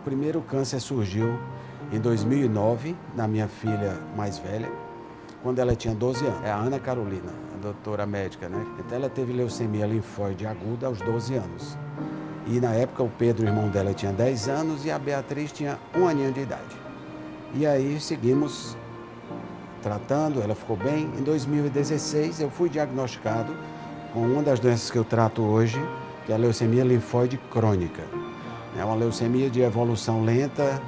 primeiro câncer surgiu em 2009, na minha filha mais velha, quando ela tinha 12 anos. É a Ana Carolina, a doutora médica, né? Então ela teve leucemia linfóide aguda aos 12 anos. E na época o Pedro, o irmão dela, tinha 10 anos e a Beatriz tinha 1 aninho de idade. E aí seguimos tratando, ela ficou bem. Em 2016 eu fui diagnosticado com uma das doenças que eu trato hoje, que é a leucemia linfóide crônica. É uma leucemia de evolução lenta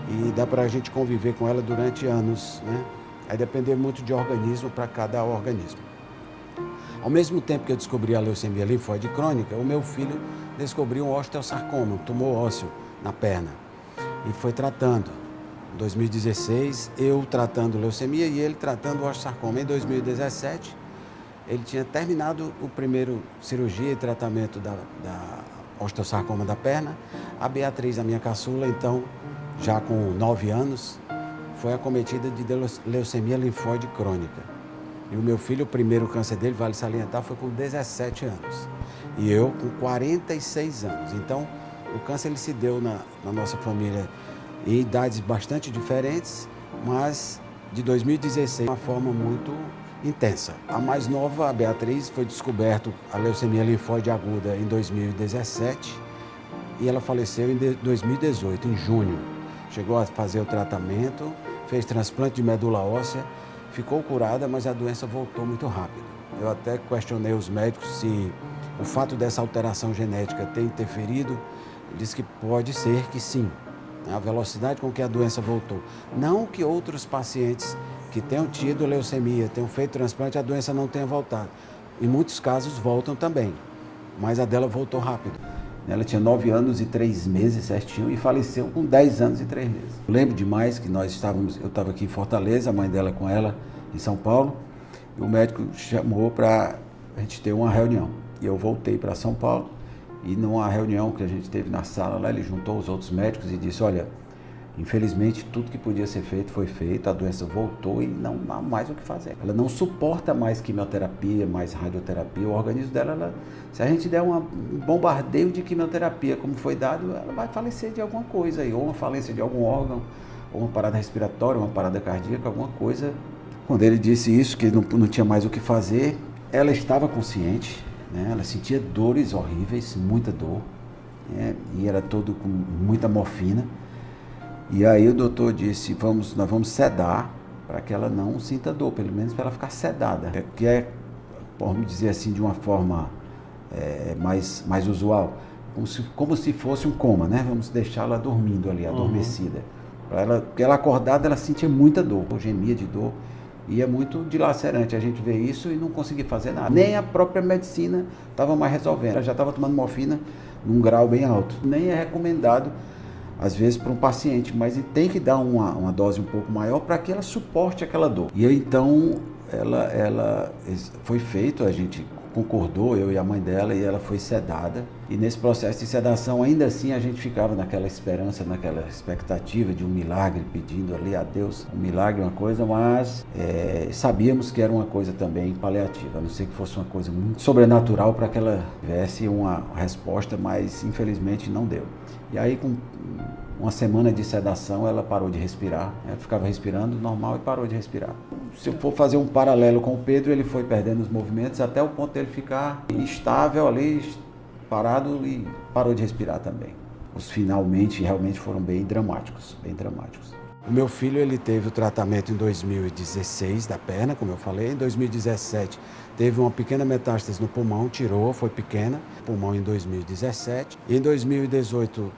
e dá para a gente conviver com ela durante anos, né? Aí depende muito de organismo para cada organismo. Ao mesmo tempo que eu descobri a leucemia linfóide crônica, o meu filho descobriu um osteosarcoma, um tumor ósseo na perna, e foi tratando. Em 2016, eu tratando leucemia e ele tratando o osteosarcoma. Em 2017, ele tinha terminado o primeiro cirurgia e tratamento da osteosarcoma da perna. A Beatriz, a minha caçula, então, já com 9 anos, foi acometida de leucemia linfóide crônica. E o meu filho, o primeiro câncer dele, vale salientar, foi com 17 anos. E eu com 46 anos. Então, o câncer ele se deu na nossa família em idades bastante diferentes, mas de 2016, de uma forma muito intensa. A mais nova, a Beatriz, foi descoberto a leucemia linfóide aguda em 2017 e ela faleceu em 2018, em junho. Chegou a fazer o tratamento, fez transplante de medula óssea, ficou curada, mas a doença voltou muito rápido. Eu até questionei os médicos se o fato dessa alteração genética ter interferido. Diz que pode ser que sim, a velocidade com que a doença voltou. Não que outros pacientes que tenham tido leucemia, tenham feito transplante, a doença não tenha voltado. Em muitos casos voltam também, mas a dela voltou rápido. Ela tinha 9 anos e 3 meses certinho e faleceu com 10 anos e 3 meses. Eu lembro demais que eu estava aqui em Fortaleza, a mãe dela com ela em São Paulo, e o médico chamou para a gente ter uma reunião. E eu voltei para São Paulo e numa reunião que a gente teve na sala lá, ele juntou os outros médicos e disse, olha, infelizmente tudo que podia ser feito foi feito, a doença voltou e não há mais o que fazer. Ela não suporta mais quimioterapia, mais radioterapia, o organismo dela, se a gente der um bombardeio de quimioterapia como foi dado, ela vai falecer de alguma coisa, ou uma falência de algum órgão, ou uma parada respiratória, uma parada cardíaca, alguma coisa. Quando ele disse isso, que não tinha mais o que fazer, ela estava consciente, né? Ela sentia dores horríveis, muita dor, né? E era todo com muita morfina. E aí o doutor disse, nós vamos sedar para que ela não sinta dor, pelo menos para ela ficar sedada. Que é, vamos dizer assim, de uma forma mais usual, como se fosse um coma, né? Vamos deixá-la dormindo ali, adormecida. Porque ela acordada, ela sentia muita dor, gemia de dor. E é muito dilacerante a gente ver isso e não conseguir fazer nada. Nem a própria medicina estava mais resolvendo. Ela já estava tomando morfina num grau bem alto. Nem é recomendado às vezes para um paciente, mas tem que dar uma dose um pouco maior para que ela suporte aquela dor. E aí, então ela foi feito, a gente concordou, eu e a mãe dela, e ela foi sedada. E nesse processo de sedação, ainda assim, a gente ficava naquela esperança, naquela expectativa de um milagre, pedindo ali a Deus um milagre, uma coisa, mas sabíamos que era uma coisa também paliativa, a não ser que fosse uma coisa muito sobrenatural para que ela tivesse uma resposta, mas infelizmente não deu. E aí, com uma semana de sedação, ela parou de respirar. Ela ficava respirando normal e parou de respirar. Se eu for fazer um paralelo com o Pedro, ele foi perdendo os movimentos até o ponto dele ficar estável ali, parado, e parou de respirar também. Os finalmente realmente foram bem dramáticos, bem dramáticos. O meu filho, ele teve o tratamento em 2016 da perna, como eu falei. Em 2017 teve uma pequena metástase no pulmão, tirou, foi pequena, pulmão em 2017. E em 2018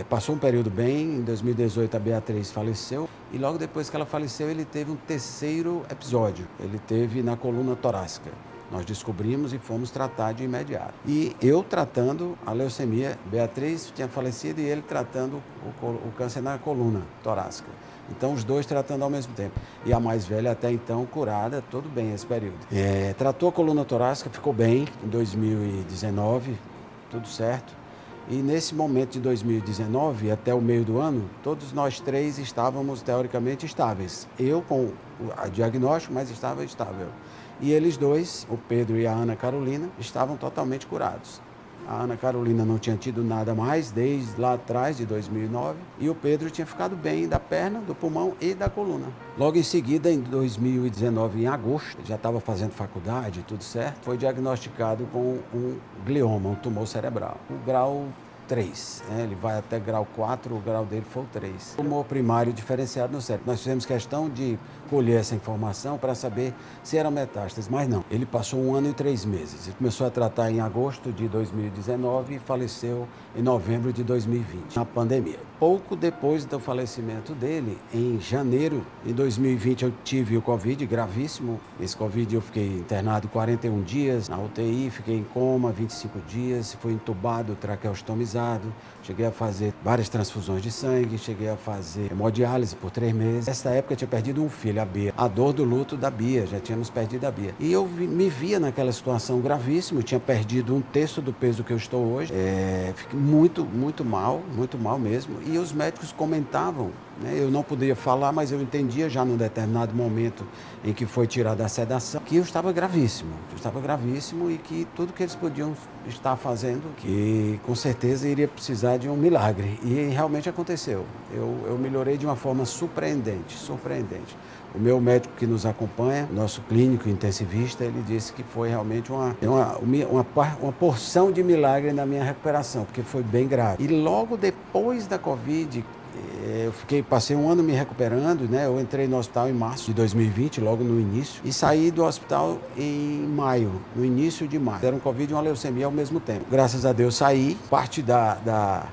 passou um período bem, em 2018 a Beatriz faleceu. E logo depois que ela faleceu, ele teve um terceiro episódio, ele teve na coluna torácica. Nós descobrimos e fomos tratar de imediato. E eu tratando a leucemia, Beatriz tinha falecido e ele tratando o câncer na coluna torácica. Então os dois tratando ao mesmo tempo. E a mais velha até então curada, tudo bem esse período. Tratou a coluna torácica, ficou bem em 2019, tudo certo. E nesse momento de 2019, até o meio do ano, todos nós três estávamos teoricamente estáveis. Eu com o diagnóstico, mas estava estável. E eles dois, o Pedro e a Ana Carolina, estavam totalmente curados. A Ana Carolina não tinha tido nada mais desde lá atrás, de 2009, e o Pedro tinha ficado bem da perna, do pulmão e da coluna. Logo em seguida, em 2019, em agosto, já estava fazendo faculdade, tudo certo, foi diagnosticado com um glioma, um tumor cerebral. O grau 3, ele vai até grau 4, o grau dele foi o 3. Tumor primário diferenciado no cérebro. Nós fizemos questão de colher essa informação para saber se era metástase, mas não. Ele passou 1 ano e 3 meses. Ele começou a tratar em agosto de 2019 e faleceu em novembro de 2020, na pandemia. Pouco depois do falecimento dele, em janeiro de 2020, eu tive o Covid gravíssimo. Esse Covid eu fiquei internado 41 dias na UTI, fiquei em coma 25 dias, fui entubado, traqueostomizado, cheguei a fazer várias transfusões de sangue, cheguei a fazer hemodiálise por 3 meses. Nessa época eu tinha perdido um filho, a Bia. A dor do luto da Bia, já tínhamos perdido a Bia. E eu me via naquela situação gravíssima, eu tinha perdido 1/3 do peso que eu estou hoje. Fiquei muito mal mesmo. E os médicos comentavam, né? Eu não podia falar, mas eu entendia já num determinado momento em que foi tirada a sedação, que eu estava gravíssimo e que tudo que eles podiam estar fazendo, que com certeza iria precisar de um milagre. E realmente aconteceu. Eu melhorei de uma forma surpreendente. O meu médico que nos acompanha, nosso clínico intensivista, ele disse que foi realmente uma porção de milagre na minha recuperação, porque foi bem grave. E logo depois da Covid, passei 1 ano me recuperando, né? Eu entrei no hospital em março de 2020, logo no início, e saí do hospital em maio, no início de maio. Era um Covid e uma leucemia ao mesmo tempo. Graças a Deus saí. Parte da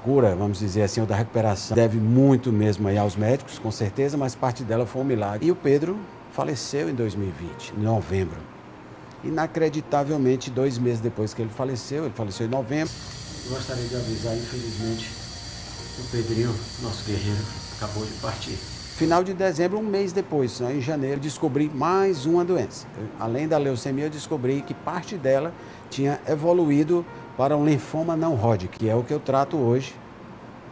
cura, vamos dizer assim, ou da recuperação, deve muito mesmo aí aos médicos, com certeza, mas parte dela foi um milagre. E o Pedro faleceu em 2020, em novembro. Inacreditavelmente, 2 meses depois que ele faleceu em novembro. Eu gostaria de avisar, infelizmente, o Pedrinho, nosso guerreiro, acabou de partir. Final de dezembro, 1 mês depois, em janeiro, descobri mais uma doença. Além da leucemia, eu descobri que parte dela tinha evoluído para um linfoma não Hodgkin, que é o que eu trato hoje,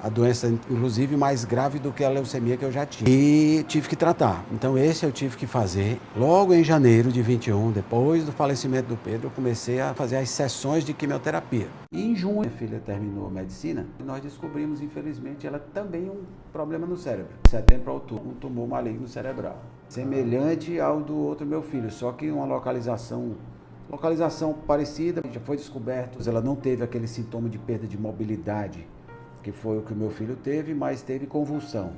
a doença inclusive mais grave do que a leucemia que eu já tinha. E tive que tratar. Então esse eu tive que fazer. Logo em janeiro de 21, depois do falecimento do Pedro, eu comecei a fazer as sessões de quimioterapia. E em junho, minha filha terminou medicina, e nós descobrimos, infelizmente, ela também um problema no cérebro. De setembro para outubro, um tumor maligno cerebral. Semelhante ao do outro meu filho, só que uma localização parecida, já foi descoberto. Ela não teve aquele sintoma de perda de mobilidade, que foi o que o meu filho teve, mas teve convulsão.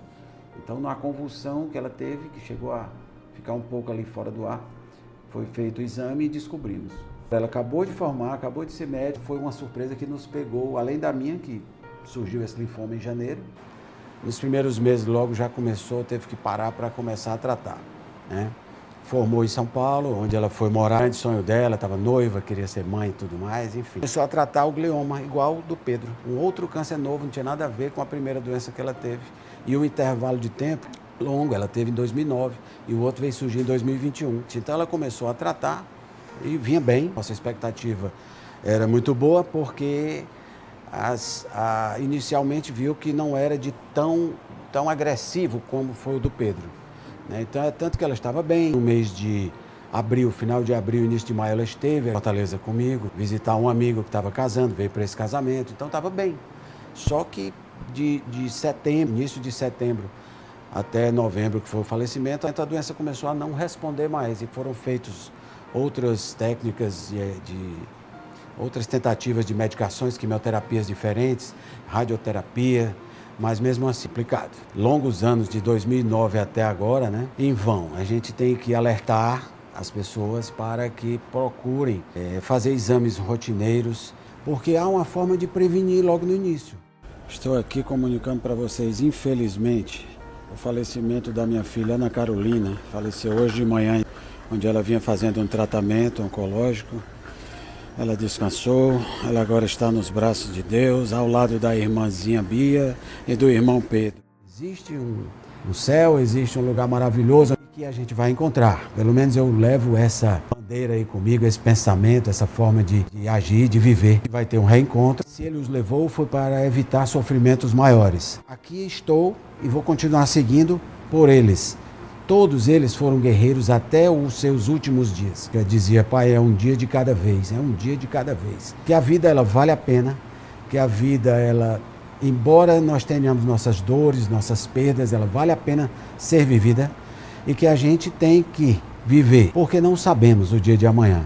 Então, na convulsão que ela teve, que chegou a ficar um pouco ali fora do ar, foi feito o exame e descobrimos. Ela acabou de formar, acabou de ser médica, foi uma surpresa que nos pegou, além da minha, que surgiu esse linfoma em janeiro. Nos primeiros meses, logo já começou, teve que parar para começar a tratar, né? Formou em São Paulo, onde ela foi morar. O grande sonho dela, estava noiva, queria ser mãe e tudo mais, enfim. Começou a tratar o glioma, igual do Pedro. Um outro câncer novo, não tinha nada a ver com a primeira doença que ela teve. E um intervalo de tempo longo, ela teve em 2009 e o outro veio surgir em 2021. Então ela começou a tratar e vinha bem. Nossa expectativa era muito boa porque inicialmente viu que não era de tão agressivo como foi o do Pedro. Então, é tanto que ela estava bem. No mês de abril, final de abril, início de maio, ela esteve em Fortaleza comigo, visitar um amigo que estava casando, veio para esse casamento, então estava bem. Só que de setembro, início de setembro até novembro, que foi o falecimento, a doença começou a não responder mais e foram feitas outras técnicas outras tentativas de medicações, quimioterapias diferentes, radioterapia, mas mesmo assim, complicado. Longos anos, de 2009 até agora, né? Em vão. A gente tem que alertar as pessoas para que procurem fazer exames rotineiros, porque há uma forma de prevenir logo no início. Estou aqui comunicando para vocês, infelizmente, o falecimento da minha filha Ana Carolina. Faleceu hoje de manhã, onde ela vinha fazendo um tratamento oncológico. Ela descansou, ela agora está nos braços de Deus, ao lado da irmãzinha Bia e do irmão Pedro. Existe um céu, existe um lugar maravilhoso que a gente vai encontrar. Pelo menos eu levo essa bandeira aí comigo, esse pensamento, essa forma de agir, de viver. Vai ter um reencontro. Se ele os levou, foi para evitar sofrimentos maiores. Aqui estou e vou continuar seguindo por eles. todos eles foram guerreiros até os seus últimos dias. Eu dizia, pai, é um dia de cada vez, é um dia de cada vez. Que a vida, ela vale a pena, que a vida, ela, embora nós tenhamos nossas dores, nossas perdas, ela vale a pena ser vivida e que a gente tem que viver, porque não sabemos o dia de amanhã.